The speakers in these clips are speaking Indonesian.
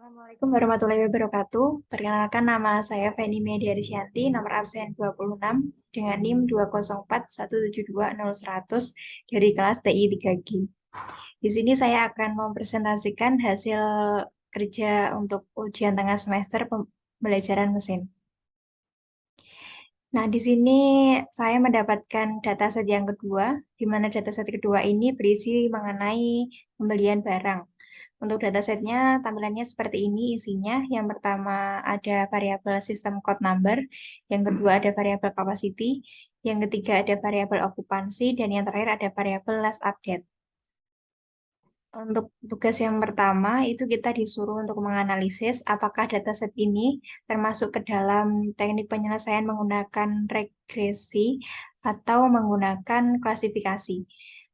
Assalamualaikum warahmatullahi wabarakatuh. Perkenalkan nama saya Feni Media Risyanti, nomor absen 26 dengan NIM 20417200100 dari kelas TI 3G. Di sini saya akan mempresentasikan hasil kerja untuk ujian tengah semester pembelajaran mesin. Nah, di sini saya mendapatkan dataset yang kedua, di mana dataset kedua ini berisi mengenai pembelian barang. Untuk datasetnya tampilannya seperti ini isinya. Yang pertama ada variabel sistem code number, yang kedua ada variabel capacity, yang ketiga ada variabel okupansi, dan yang terakhir ada variabel last update. Untuk tugas yang pertama itu kita disuruh untuk menganalisis apakah dataset ini termasuk ke dalam teknik penyelesaian menggunakan regresi atau menggunakan klasifikasi.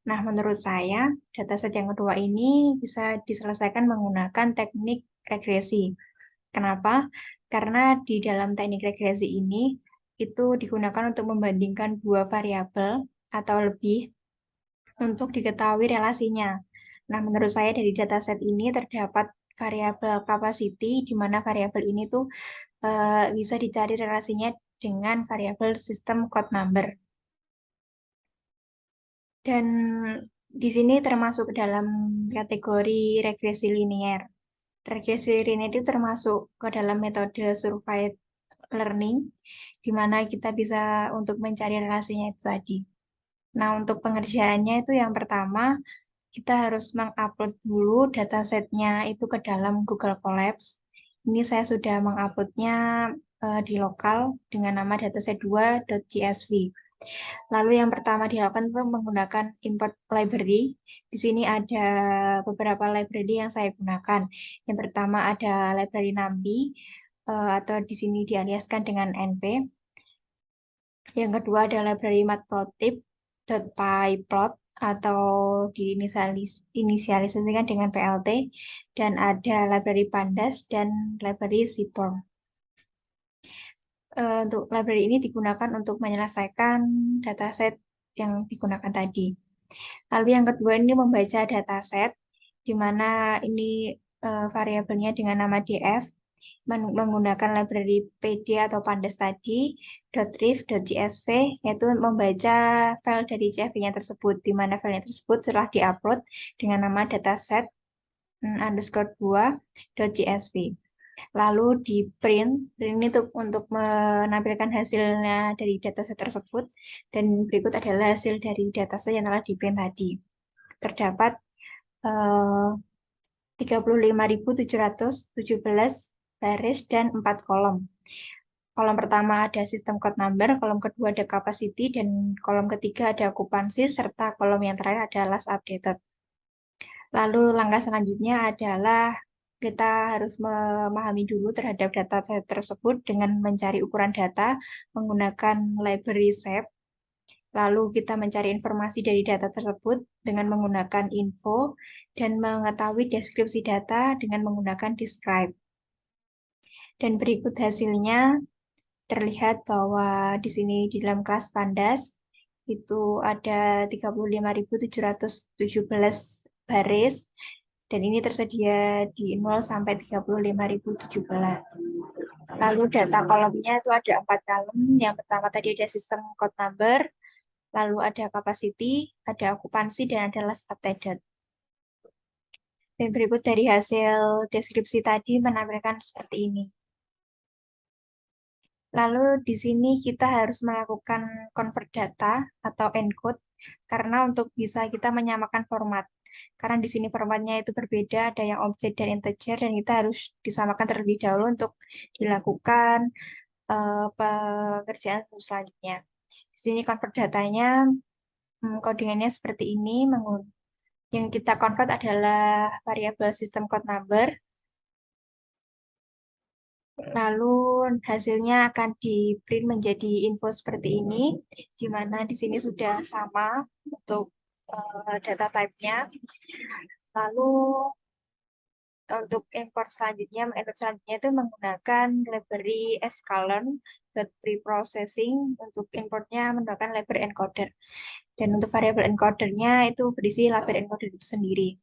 Nah, menurut saya dataset yang kedua ini bisa diselesaikan menggunakan teknik regresi. Kenapa? Karena di dalam teknik regresi ini itu digunakan untuk membandingkan dua variabel atau lebih untuk diketahui relasinya. Nah, menurut saya dari dataset ini terdapat variabel capacity, di mana variabel ini tuh bisa dicari relasinya dengan variabel sistem code number. Dan di sini termasuk ke dalam kategori regresi linier. Regresi linier itu termasuk ke dalam metode survey learning, di mana kita bisa untuk mencari relasinya itu tadi. Nah, untuk pengerjaannya itu yang pertama, kita harus mengupload dulu datasetnya itu ke dalam Google Colabs. Ini saya sudah menguploadnya di lokal dengan nama dataset2.csv. Lalu yang pertama dilakukan itu menggunakan import library. Di sini ada beberapa library yang saya gunakan. Yang pertama ada library NumPy atau di sini dialiaskan dengan NP. Yang kedua ada library matplotlib.pyplot atau diinisialisasikan dengan PLT, dan ada library pandas dan library seaborn. Untuk library ini digunakan untuk menyelesaikan dataset yang digunakan tadi. Lalu yang kedua ini membaca dataset, di mana ini variabelnya dengan nama df, menggunakan library pd atau pandas tadi, .ref.csv, yaitu membaca file dari CSV-nya tersebut, di mana filenya tersebut telah diupload dengan nama dataset underscore 2.csv. Lalu di print ini untuk menampilkan hasilnya dari dataset tersebut, dan berikut adalah hasil dari dataset yang telah di print tadi. Terdapat 35.717 baris dan 4 kolom. Kolom pertama ada sistem code number, kolom kedua ada capacity, dan kolom ketiga ada okupansi, serta kolom yang terakhir ada last updated. Lalu langkah selanjutnya adalah kita harus memahami dulu terhadap data set tersebut dengan mencari ukuran data menggunakan library shape. Lalu kita mencari informasi dari data tersebut dengan menggunakan info dan mengetahui deskripsi data dengan menggunakan describe. Dan berikut hasilnya terlihat bahwa di sini di dalam kelas Pandas itu ada 35.717 baris, dan ini tersedia di 0 sampai 35.017. Lalu data kolomnya itu ada 4 kolom. Yang pertama tadi ada sistem code number, lalu ada capacity, ada okupansi, dan ada last updated. Dan berikut dari hasil deskripsi tadi menampilkan seperti ini. Lalu di sini kita harus melakukan convert data atau encode, karena untuk bisa kita menyamakan format. Karena di sini formatnya itu berbeda, ada yang objek dan integer, dan kita harus disamakan terlebih dahulu untuk dilakukan pekerjaan selanjutnya. Di sini convert datanya, codingannya seperti ini. Yang kita convert adalah variabel system code number. Lalu hasilnya akan di-print menjadi info seperti ini, di mana di sini sudah sama untuk data type-nya. Lalu untuk import selanjutnya itu menggunakan library sklearn preprocessing. Untuk importnya menggunakan library encoder. Dan untuk variabel encodernya itu berisi library encoder itu sendiri.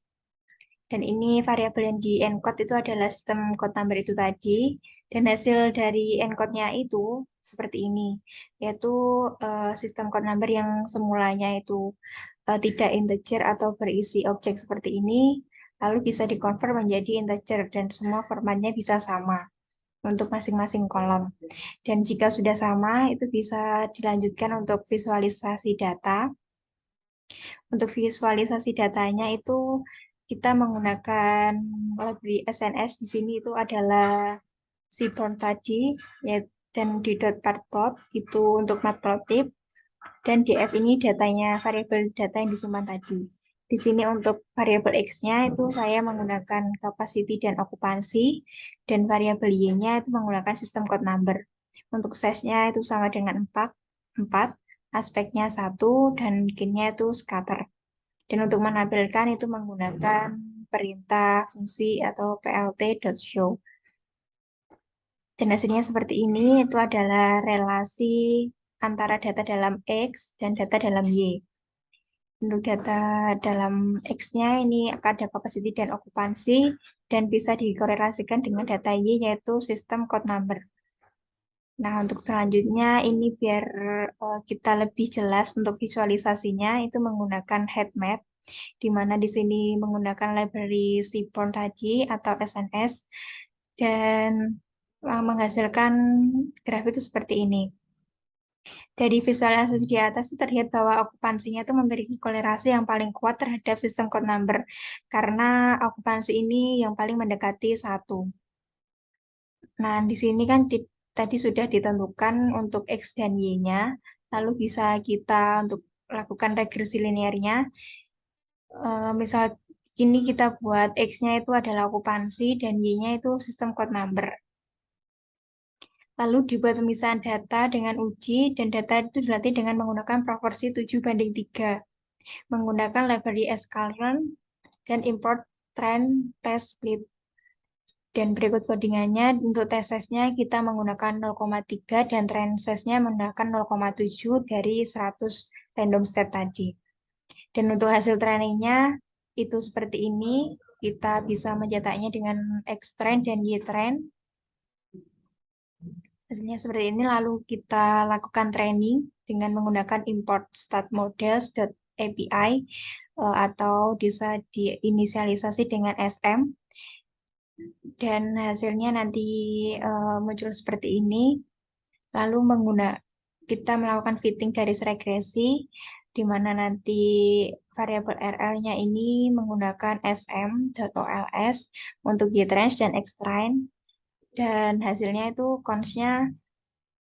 Dan ini variabel yang di encode itu adalah sistem code number itu tadi. Dan hasil dari encode-nya itu seperti ini, yaitu sistem code number yang semulanya itu tidak integer atau berisi objek seperti ini, lalu bisa dikonvert menjadi integer dan semua formatnya bisa sama untuk masing-masing kolom. Dan jika sudah sama, itu bisa dilanjutkan untuk visualisasi data. Untuk visualisasi datanya itu kita menggunakan library SNS. Di sini itu adalah Seaborn tadi, ya, dan di .partplot itu untuk matplotlib, dan df ini datanya, variabel data yang disimpan tadi. Di sini untuk variabel x-nya itu saya menggunakan capacity dan okupansi, dan variabel y-nya itu menggunakan sistem code number. Untuk size-nya itu sama dengan 4, aspeknya 1, dan kinnya itu scatter. Dan untuk menampilkan itu menggunakan perintah fungsi atau plt.show. Dan hasilnya seperti ini, itu adalah relasi antara data dalam X dan data dalam Y. Untuk data dalam X-nya ini akan ada capacity dan okupansi, dan bisa dikorelasikan dengan data Y, yaitu sistem code number. Nah, untuk selanjutnya ini biar kita lebih jelas untuk visualisasinya, itu menggunakan heat map, di mana di sini menggunakan library Seaborn tadi atau SNS, dan menghasilkan grafik itu seperti ini. Dari visualisasi di atas itu terlihat bahwa okupansinya itu memiliki kolerasi yang paling kuat terhadap sistem code number, karena okupansi ini yang paling mendekati 1. Nah, di sini kan tadi sudah ditentukan untuk X dan Y-nya, lalu bisa kita untuk lakukan regresi linearnya. Misal ini kita buat X-nya itu adalah okupansi dan Y-nya itu sistem code number. Lalu dibuat pemisahan data dengan uji, dan data itu dilatih dengan menggunakan proporsi 7:3, menggunakan library sklearn dan import trend test split. Dan berikut codingannya, untuk test size-nya kita menggunakan 0,3 dan trend size-nya menggunakan 0,7 dari 100 random set tadi. Dan untuk hasil trainingnya itu seperti ini, kita bisa mencetaknya dengan X trend dan Y trend. Hasilnya seperti ini, lalu kita lakukan training dengan menggunakan import stat models.api atau bisa diinisialisasi dengan SM, dan hasilnya nanti muncul seperti ini. Lalu kita melakukan fitting garis regresi, di mana nanti variabel RL-nya ini menggunakan sm.ols untuk ytrans dan xtrain, dan hasilnya itu cons-nya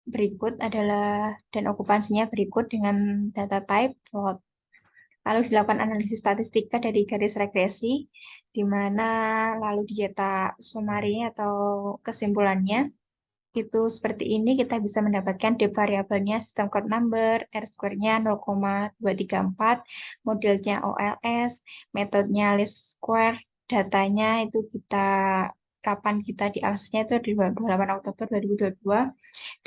berikut adalah, dan okupansinya berikut dengan data type float. Lalu dilakukan analisis statistika dari garis regresi, di mana lalu dicetak summary atau kesimpulannya. Itu seperti ini, kita bisa mendapatkan depth variabelnya sistem code number, R-square-nya 0,234, modelnya OLS, metodenya least square, datanya itu kapan kita diaksesnya itu di 28 Oktober 2022,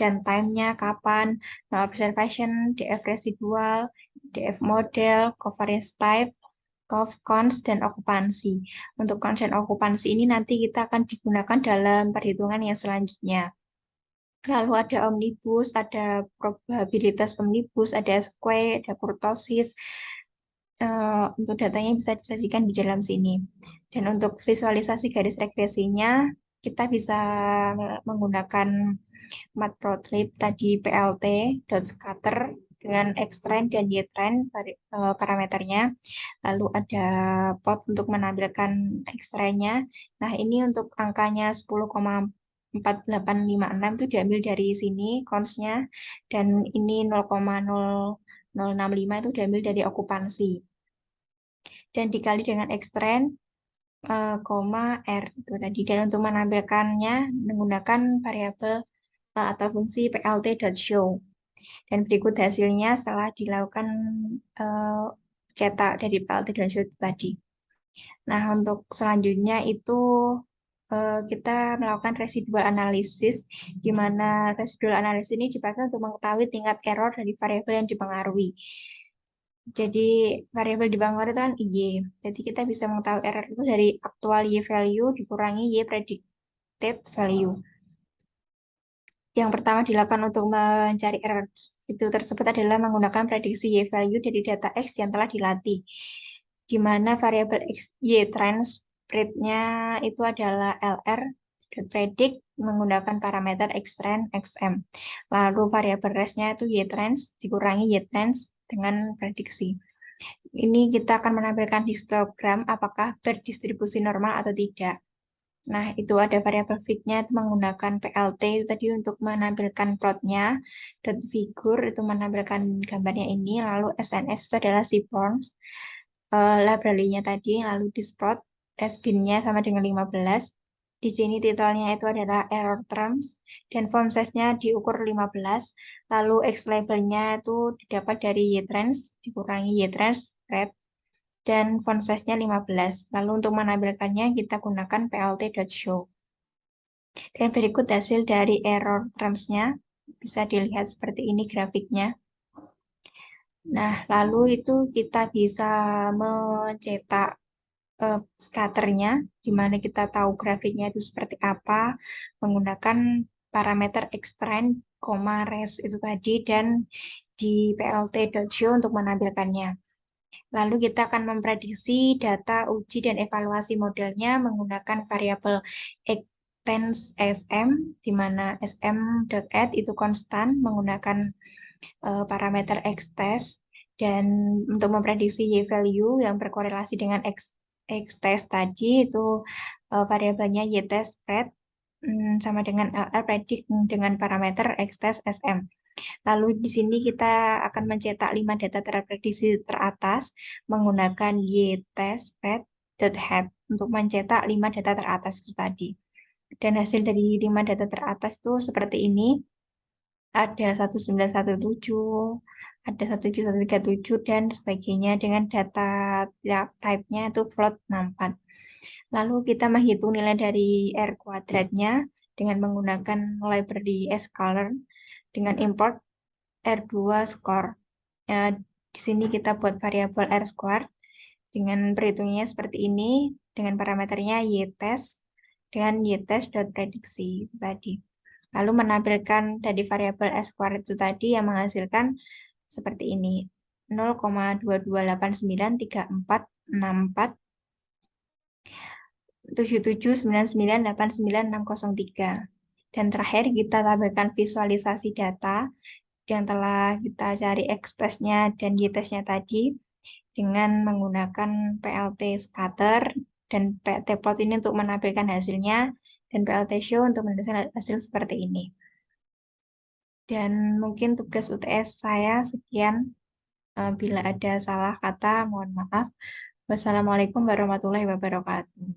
dan time-nya kapan, no observation, DF residual, DF model, covariance type, cons, dan okupansi. Untuk cons dan okupansi ini nanti kita akan digunakan dalam perhitungan yang selanjutnya. Lalu ada omnibus, ada probabilitas omnibus, ada square, ada kurtosis. Untuk datanya bisa disajikan di dalam sini. Dan untuk visualisasi garis regresinya, kita bisa menggunakan matplotlib tadi plt.scatter dengan xtrend dan ytrend parameternya. Lalu ada plot untuk menampilkan xtrendnya. Nah, ini untuk angkanya 10,4856 itu diambil dari sini consnya, dan ini 0,0065 itu diambil dari okupansi, dan dikali dengan xtrend koma R itu tadi. Dan untuk menampilkannya menggunakan variabel atau fungsi plt.show. Dan berikut hasilnya setelah dilakukan cetak dari plt.show itu tadi. Nah, untuk selanjutnya itu kita melakukan residual analysis, di mana residual analysis ini dipakai untuk mengetahui tingkat error dari variabel yang dipengaruhi. Jadi variabel di bawah itu kan Y. Jadi kita bisa mengetahui error itu dari aktual Y value dikurangi Y predicted value. Yang pertama dilakukan untuk mencari error itu tersebut adalah menggunakan prediksi Y value dari data X yang telah dilatih. Di mana variabel X, Y trans rate-nya itu adalah LR predict menggunakan parameter X trend XM. Lalu variabel rest-nya itu Y trans dikurangi Y trans dengan prediksi. Ini kita akan menampilkan histogram apakah berdistribusi normal atau tidak. Nah, itu ada variabel fig-nya itu menggunakan PLT itu tadi untuk menampilkan plotnya. Dot figure itu menampilkan gambarnya ini. Lalu SNS itu adalah seaborns. Library-nya tadi. Lalu displot. Bin-nya sama dengan 15. Di sini titelnya itu adalah error terms. Dan font size-nya diukur 15. Lalu X label-nya itu didapat dari ytrans dikurangi ytrans red dan font size-nya 15. Lalu untuk menampilkannya kita gunakan plt.show. Dan berikut hasil dari error terms-nya. Bisa dilihat seperti ini grafiknya. Nah, lalu itu kita bisa mencetak scatternya, di mana kita tahu grafiknya itu seperti apa, menggunakan parameter xtrend, res itu tadi, dan di plt.show untuk menampilkannya. Lalu kita akan memprediksi data uji dan evaluasi modelnya menggunakan variabel extends sm, di mana sm.add itu konstan menggunakan parameter xtest, dan untuk memprediksi y value yang berkorelasi dengan xtest tadi itu variabelnya ytest spread sama dengan lr predict dengan parameter xtest sm. Lalu di sini kita akan mencetak 5 data terprediksi teratas menggunakan ytest_spread.head untuk mencetak 5 data teratas itu tadi. Dan hasil dari 5 data teratas itu seperti ini. Ada 1917, ada 17137 dan sebagainya dengan data type-nya itu float 64. Lalu kita menghitung nilai dari R kuadratnya dengan menggunakan library sklearn dengan import R2 score. Nah, di sini kita buat variabel R squared dengan perhitungannya seperti ini dengan parameternya ytest dengan ytest.prediksi tadi. Lalu menampilkan dari variabel S squared itu tadi yang menghasilkan seperti ini. 0,22893464 7799898603. Dan terakhir kita tampilkan visualisasi data yang telah kita cari X-test-nya dan Y-test-nya tadi dengan menggunakan PLT scatter dan PLT plot ini untuk menampilkan hasilnya dan PLT show untuk menampilkan hasil seperti ini. Dan mungkin tugas UTS saya sekian. Bila ada salah kata, mohon maaf. Wassalamualaikum warahmatullahi wabarakatuh.